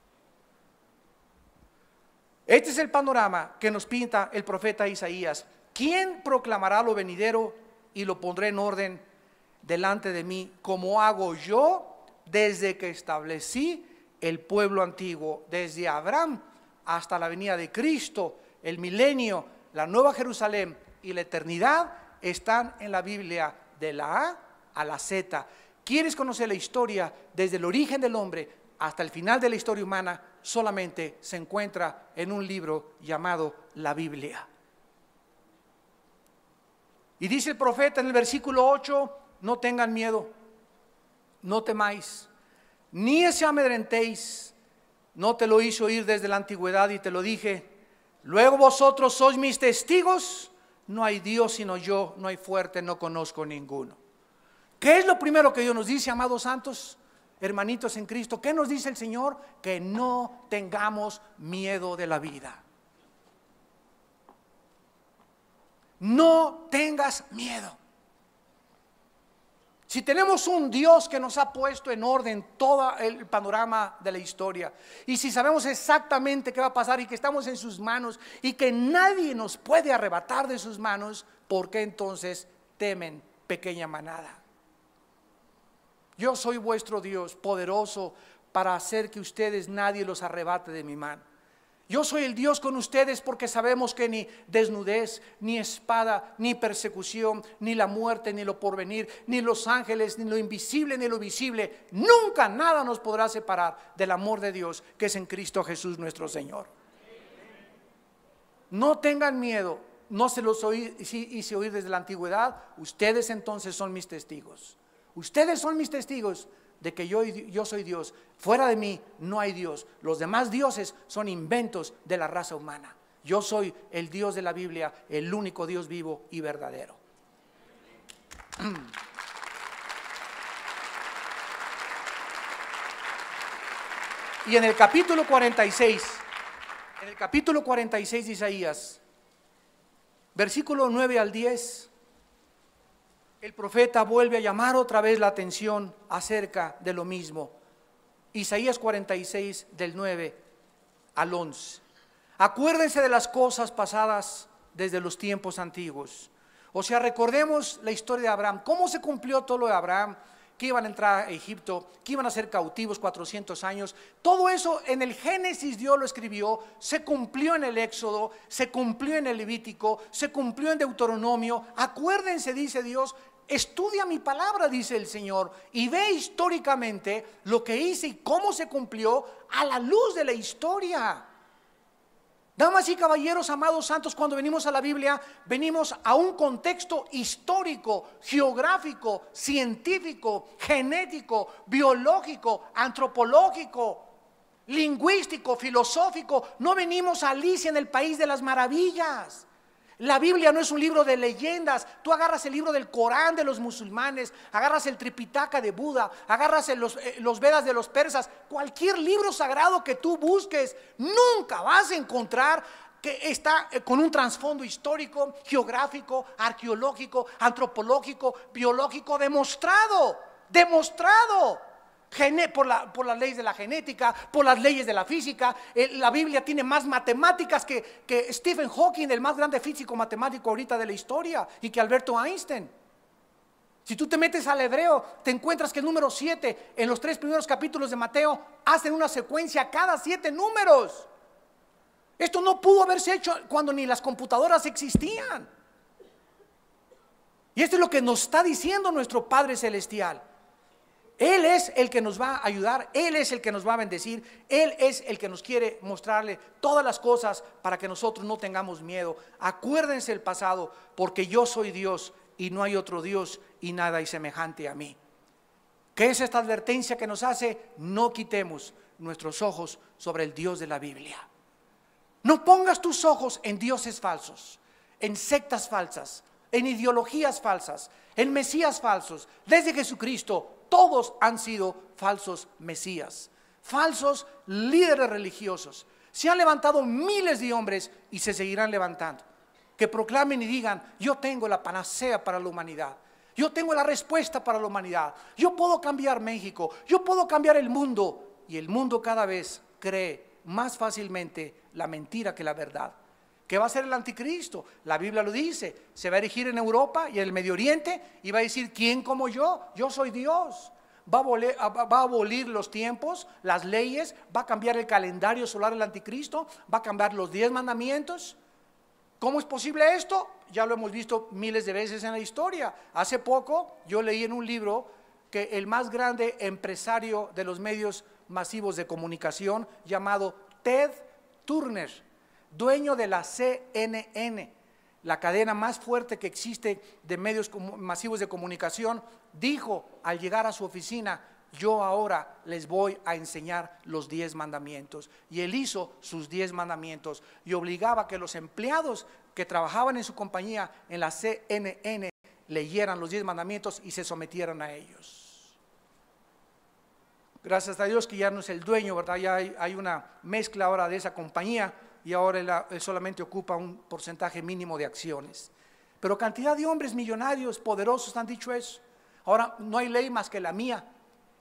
Este es el panorama que nos pinta el profeta Isaías. ¿Quién proclamará lo venidero y lo pondré en orden delante de mí, como hago yo desde que establecí el pueblo antiguo, desde Abraham hasta la venida de Cristo, el milenio, la nueva Jerusalén y la eternidad? Están en la Biblia de la A a la Z. ¿Quieres conocer la historia desde el origen del hombre hasta el final de la historia humana? Solamente se encuentra en un libro llamado la Biblia. Y dice el profeta en el versículo 8, no tengan miedo, no temáis, ni se amedrentéis, no te lo hice oír desde la antigüedad y te lo dije, luego vosotros sois mis testigos. No hay Dios sino yo, no hay fuerte, no conozco ninguno. ¿Qué es lo primero que Dios nos dice, amados santos, hermanitos en Cristo? ¿Qué nos dice el Señor? Que no tengamos miedo de la vida. No tengas miedo. Si tenemos un Dios que nos ha puesto en orden todo el panorama de la historia, y si sabemos exactamente qué va a pasar y que estamos en sus manos y que nadie nos puede arrebatar de sus manos, ¿por qué entonces temen, pequeña manada? Yo soy vuestro Dios, poderoso para hacer que ustedes nadie los arrebate de mi mano. Yo soy el Dios con ustedes, porque sabemos que ni desnudez, ni espada, ni persecución, ni la muerte, ni lo porvenir, ni los ángeles, ni lo invisible, ni lo visible, nunca nada nos podrá separar del amor de Dios que es en Cristo Jesús nuestro Señor. No tengan miedo, no se los hice oír desde la antigüedad. Ustedes entonces son mis testigos. Ustedes son mis testigos de que yo soy Dios. Fuera de mí no hay Dios. Los demás dioses son inventos de la raza humana. Yo soy el Dios de la Biblia, el único Dios vivo y verdadero. Y en el capítulo 46, de Isaías, versículo 9 al 10, el profeta vuelve a llamar otra vez la atención acerca de lo mismo. Isaías 46 del 9 al 11. Acuérdense de las cosas pasadas desde los tiempos antiguos. O sea, recordemos la historia de Abraham. ¿Cómo se cumplió todo lo de Abraham? Que iban a entrar a Egipto, que iban a ser cautivos 400 años. Todo eso en el Génesis Dios lo escribió, se cumplió en el Éxodo, se cumplió en el Levítico, se cumplió en Deuteronomio. Acuérdense, dice Dios, estudia mi palabra, dice el Señor, y ve históricamente lo que hice y cómo se cumplió a la luz de la historia. Damas y caballeros, amados santos, cuando venimos a la Biblia, venimos a un contexto histórico, geográfico, científico, genético, biológico, antropológico, lingüístico, filosófico. No venimos a Alicia en el país de las maravillas. La Biblia no es un libro de leyendas. Tú agarras el libro del Corán de los musulmanes, agarras el Tripitaka de Buda, agarras los Vedas de los persas, cualquier libro sagrado que tú busques, nunca vas a encontrar que está con un trasfondo histórico, geográfico, arqueológico, antropológico, biológico, demostrado por las leyes de la genética, por las leyes de la física. La Biblia tiene más matemáticas que Stephen Hawking, el más grande físico matemático ahorita de la historia, y que Alberto Einstein. Si tú te metes al hebreo, te encuentras que el número 7 en los 3 primeros capítulos de Mateo hacen una secuencia cada 7 números. Esto no pudo haberse hecho cuando ni las computadoras existían. Y esto es lo que nos está diciendo nuestro Padre Celestial. Él es el que nos va a ayudar, Él es el que nos va a bendecir, Él es el que nos quiere mostrarle todas las cosas para que nosotros no tengamos miedo. Acuérdense el pasado, porque yo soy Dios y no hay otro Dios y nada hay semejante a mí. ¿Qué es esta advertencia que nos hace? No quitemos nuestros ojos sobre el Dios de la Biblia. No pongas tus ojos en dioses falsos, en sectas falsas, en ideologías falsas, en mesías falsos. Desde Jesucristo todos han sido falsos mesías, falsos líderes religiosos. Se han levantado miles de hombres y se seguirán levantando, que proclamen y digan: yo tengo la panacea para la humanidad, yo tengo la respuesta para la humanidad, yo puedo cambiar México, yo puedo cambiar el mundo. Y el mundo cada vez cree más fácilmente la mentira que la verdad. ¿Qué va a hacer el anticristo? La Biblia lo dice, se va a erigir en Europa y en el Medio Oriente y va a decir: ¿quién como yo? Yo soy Dios. Va a abolir los tiempos, las leyes, va a cambiar el calendario solar el anticristo, va a cambiar los 10 mandamientos. ¿Cómo es posible esto? Ya lo hemos visto miles de veces en la historia. Hace poco yo leí en un libro que el más grande empresario de los medios masivos de comunicación, llamado Ted Turner, dueño de la CNN, la cadena más fuerte que existe de medios masivos de comunicación, dijo al llegar a su oficina: yo ahora les voy a enseñar los 10 mandamientos. Y él hizo sus 10 mandamientos y obligaba a que los empleados que trabajaban en su compañía en la CNN leyeran los 10 mandamientos y se sometieran a ellos. Gracias a Dios que ya no es el dueño, ¿verdad? Ya hay una mezcla ahora de esa compañía y ahora él solamente ocupa un porcentaje mínimo de acciones. Pero cantidad de hombres millonarios, poderosos han dicho eso. Ahora no hay ley más que la mía.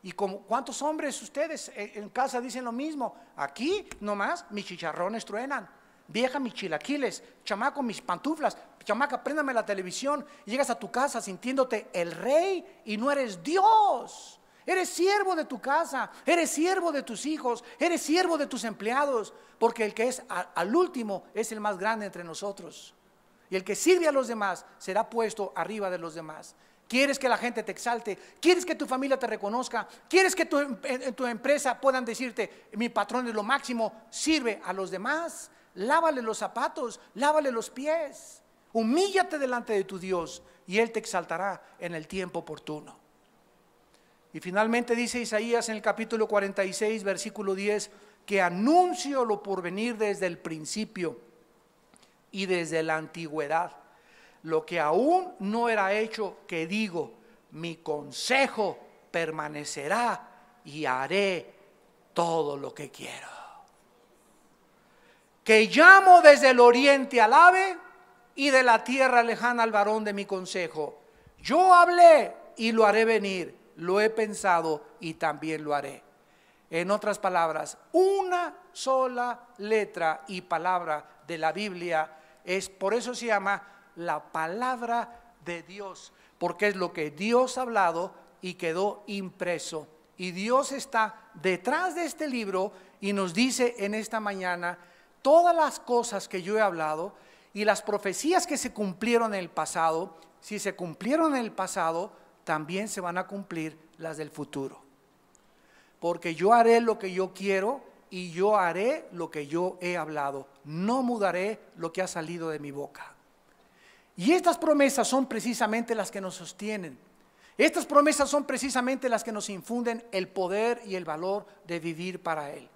¿Y cuántos hombres ustedes en casa dicen lo mismo? Aquí nomás mis chicharrones truenan, vieja mis chilaquiles, chamaco mis pantuflas, chamaca préndame la televisión. Y llegas a tu casa sintiéndote el rey y no eres Dios. Eres siervo de tu casa, eres siervo de tus hijos, eres siervo de tus empleados, porque el que es al último es el más grande entre nosotros. Y el que sirve a los demás será puesto arriba de los demás. ¿Quieres que la gente te exalte? ¿Quieres que tu familia te reconozca? ¿Quieres que en tu empresa puedan decirte: mi patrón es lo máximo? Sirve a los demás, lávale los zapatos, lávale los pies, humíllate delante de tu Dios y Él te exaltará en el tiempo oportuno. Y finalmente dice Isaías en el capítulo 46, versículo 10, que anuncio lo por venir desde el principio y desde la antigüedad, lo que aún no era hecho, que digo: mi consejo permanecerá y haré todo lo que quiero. Que llamo desde el oriente al ave y de la tierra lejana al varón de mi consejo. Yo hablé y lo haré venir. Lo he pensado y también lo haré. En otras palabras, una sola letra y palabra de la Biblia por eso se llama la palabra de Dios, porque es lo que Dios ha hablado y quedó impreso. Y Dios está detrás de este libro y nos dice en esta mañana todas las cosas que yo he hablado y las profecías que se cumplieron en el pasado. Si se cumplieron en el pasado, también se van a cumplir las del futuro. Porque yo haré lo que yo quiero y yo haré lo que yo he hablado. No mudaré lo que ha salido de mi boca. Y estas promesas son precisamente las que nos sostienen. Estas promesas son precisamente las que nos infunden el poder y el valor de vivir para Él.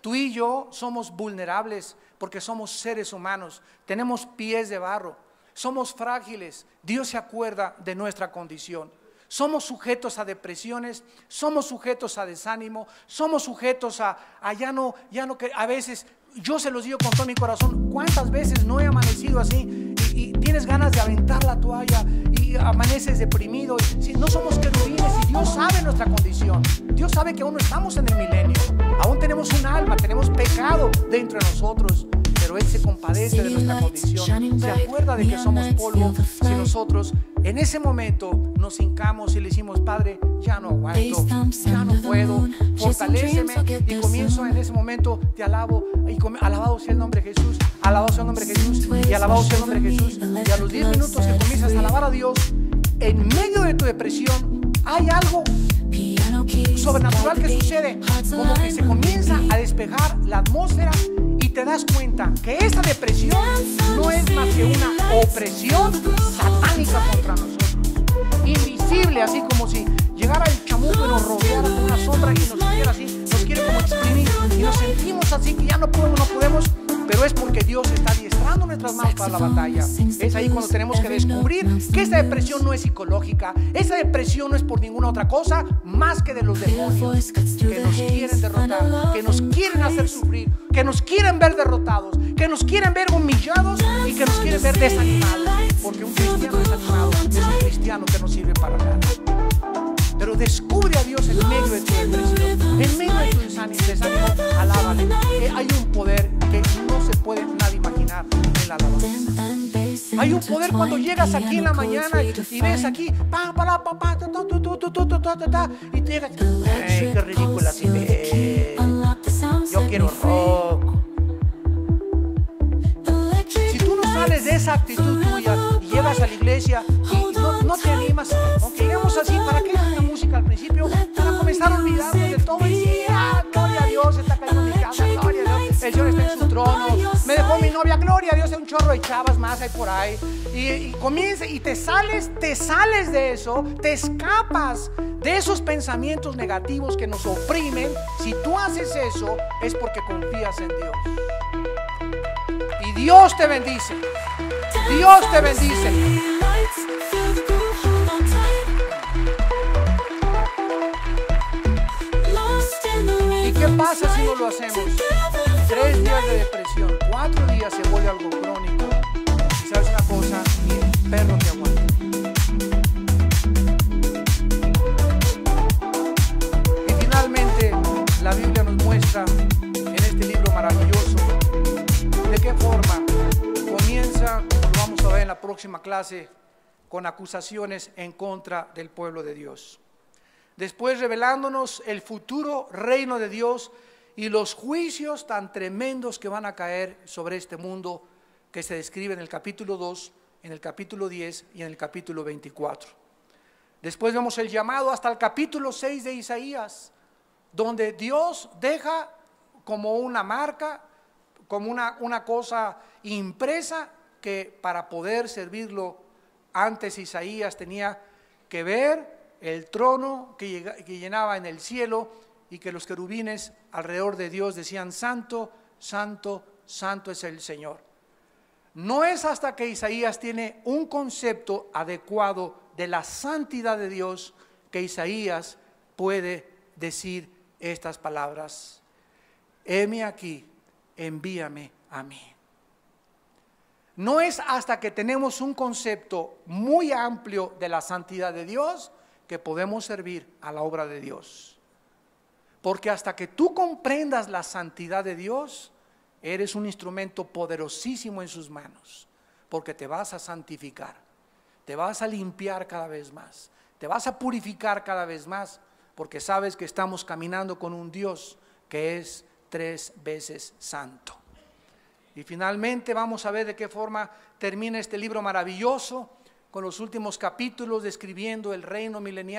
Tú y yo somos vulnerables porque somos seres humanos, tenemos pies de barro, somos frágiles. Dios se acuerda de nuestra condición. Somos sujetos a depresiones, somos sujetos a desánimo, somos sujetos a ya no que a veces Yo se los digo con todo mi corazón, ¿cuántas veces no he amanecido así y tienes ganas de aventar la toalla y amaneces deprimido? Si no somos querubines y Dios sabe nuestra condición, Dios sabe que aún no estamos en el milenio, aún tenemos un alma, tenemos pecado dentro de nosotros, pero Él se compadece de nuestra condición, se acuerda de que somos polvo. Si nosotros en ese momento nos hincamos y le decimos, Padre, ya no aguanto, ya no puedo, fortaléceme, y comienzo en ese momento, te alabo, y alabado sea el nombre de Jesús, alabado sea el nombre de Jesús, y alabado sea el nombre de Jesús, y a los 10 minutos que comienzas a alabar a Dios, en medio de tu depresión, hay algo sobrenatural que sucede, como que se comienza a despejar la atmósfera y te das cuenta que esa depresión no es más que una opresión satánica contra nosotros, invisible, así como si llegara el chamuco y nos rodeara con una sombra y nos quiere así, nos quiere como exprimir y nos sentimos así que ya no podemos, pero es porque Dios está adiestrando nuestras manos para la batalla. Es ahí cuando tenemos que descubrir que esta depresión no es psicológica, esa depresión no es por ninguna otra cosa más que de los demonios que nos quieren derrotar, que nos quieren hacer sufrir, que nos quieren ver derrotados, que nos quieren ver humillados y que nos quieren ver desanimados, porque un cristiano desanimado es un cristiano que no sirve para nada. Pero descubre a Dios en medio de tu depresión, en medio de tu desánimo, alábale. Hay un poder que no se puede nadie imaginar en la alabanza. Hay un poder cuando llegas aquí en la mañana y ves aquí, y te llegas, ¡ay, qué ridícula así de! Yo quiero rock. Si tú no sales de esa actitud tuya y llegas a la iglesia y no te animas, aunque lleguemos así, ¿para qué la música al principio? Para comenzar a olvidarnos de todo y decir, gloria a Dios, está cayendo mi casa, gloria a Dios, el Señor está en su trono, me dejó mi novia, gloria a Dios, hay un chorro de chavas más hay por ahí, y comienza y te sales de eso, te escapas de esos pensamientos negativos que nos oprimen. Si tú haces eso es porque confías en Dios. Y Dios te bendice. Dios te bendice. ¿Y qué pasa si no lo hacemos? 3 días de depresión, 4 días se vuelve algo crónico. Y sabes una cosa, mi perro te aguanta. Y finalmente la Biblia nos muestra en este libro maravilloso de qué forma comienza, lo vamos a ver en la próxima clase, con acusaciones en contra del pueblo de Dios. Después revelándonos el futuro reino de Dios y los juicios tan tremendos que van a caer sobre este mundo, que se describe en el capítulo 2, en el capítulo 10 y en el capítulo 24. Después vemos el llamado hasta el capítulo 6 de Isaías, donde Dios deja como una marca, como una cosa impresa, que para poder servirlo antes Isaías tenía que ver el trono que llenaba en el cielo y que los querubines alrededor de Dios decían: santo, santo, santo es el Señor. No es hasta que Isaías tiene un concepto adecuado de la santidad de Dios que Isaías puede decir estas palabras: heme aquí, envíame a mí. No es hasta que tenemos un concepto muy amplio de la santidad de Dios que podemos servir a la obra de Dios. Porque hasta que tú comprendas la santidad de Dios, eres un instrumento poderosísimo en sus manos, porque te vas a santificar, te vas a limpiar cada vez más, te vas a purificar cada vez más, porque sabes que estamos caminando con un Dios que es 3 veces santo. Y finalmente vamos a ver de qué forma termina este libro maravilloso, con los últimos capítulos describiendo el reino milenial,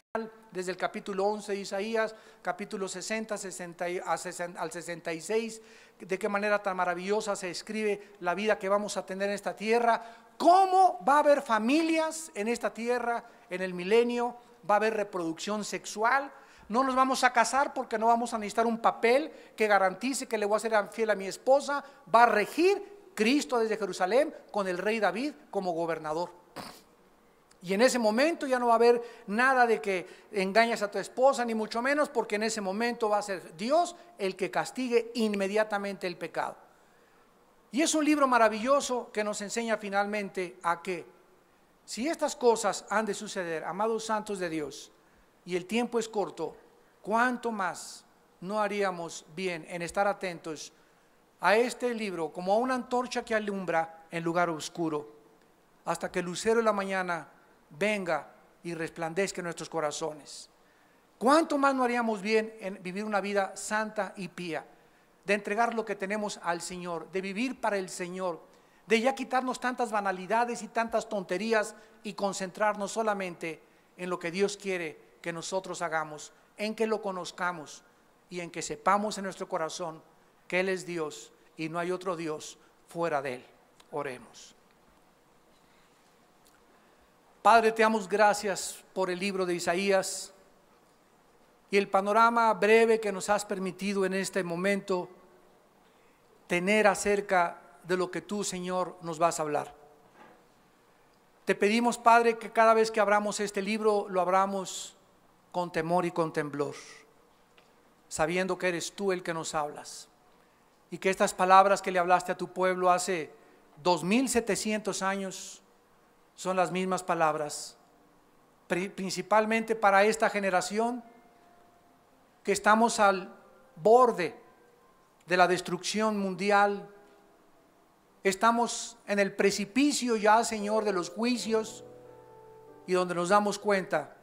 desde el capítulo 11 de Isaías, capítulo 60 al 66, de qué manera tan maravillosa se escribe la vida que vamos a tener en esta tierra, cómo va a haber familias en esta tierra, en el milenio, va a haber reproducción sexual. No nos vamos a casar porque no vamos a necesitar un papel que garantice que le voy a ser fiel a mi esposa. Va a regir Cristo desde Jerusalén con el rey David como gobernador. Y en ese momento ya no va a haber nada de que engañes a tu esposa, ni mucho menos, porque en ese momento va a ser Dios el que castigue inmediatamente el pecado. Y es un libro maravilloso que nos enseña finalmente a que si estas cosas han de suceder, amados santos de Dios, y el tiempo es corto, ¿cuánto más no haríamos bien en estar atentos a este libro como a una antorcha que alumbra en lugar oscuro, hasta que el lucero de la mañana venga y resplandezca en nuestros corazones? ¿Cuánto más no haríamos bien en vivir una vida santa y pía, de entregar lo que tenemos al Señor, de vivir para el Señor, de ya quitarnos tantas banalidades y tantas tonterías y concentrarnos solamente en lo que Dios quiere que nosotros hagamos, en que lo conozcamos y en que sepamos en nuestro corazón que Él es Dios y no hay otro Dios fuera de Él? Oremos. Padre, te damos gracias por el libro de Isaías y el panorama breve que nos has permitido en este momento tener acerca de lo que tú, Señor, nos vas a hablar. Te pedimos, Padre, que cada vez que abramos este libro lo abramos con temor y con temblor, sabiendo que eres tú el que nos hablas y que estas palabras que le hablaste a tu pueblo hace 2700 años son las mismas palabras, principalmente para esta generación que estamos al borde de la destrucción mundial. Estamos en el precipicio ya, Señor, de los juicios, y donde nos damos cuenta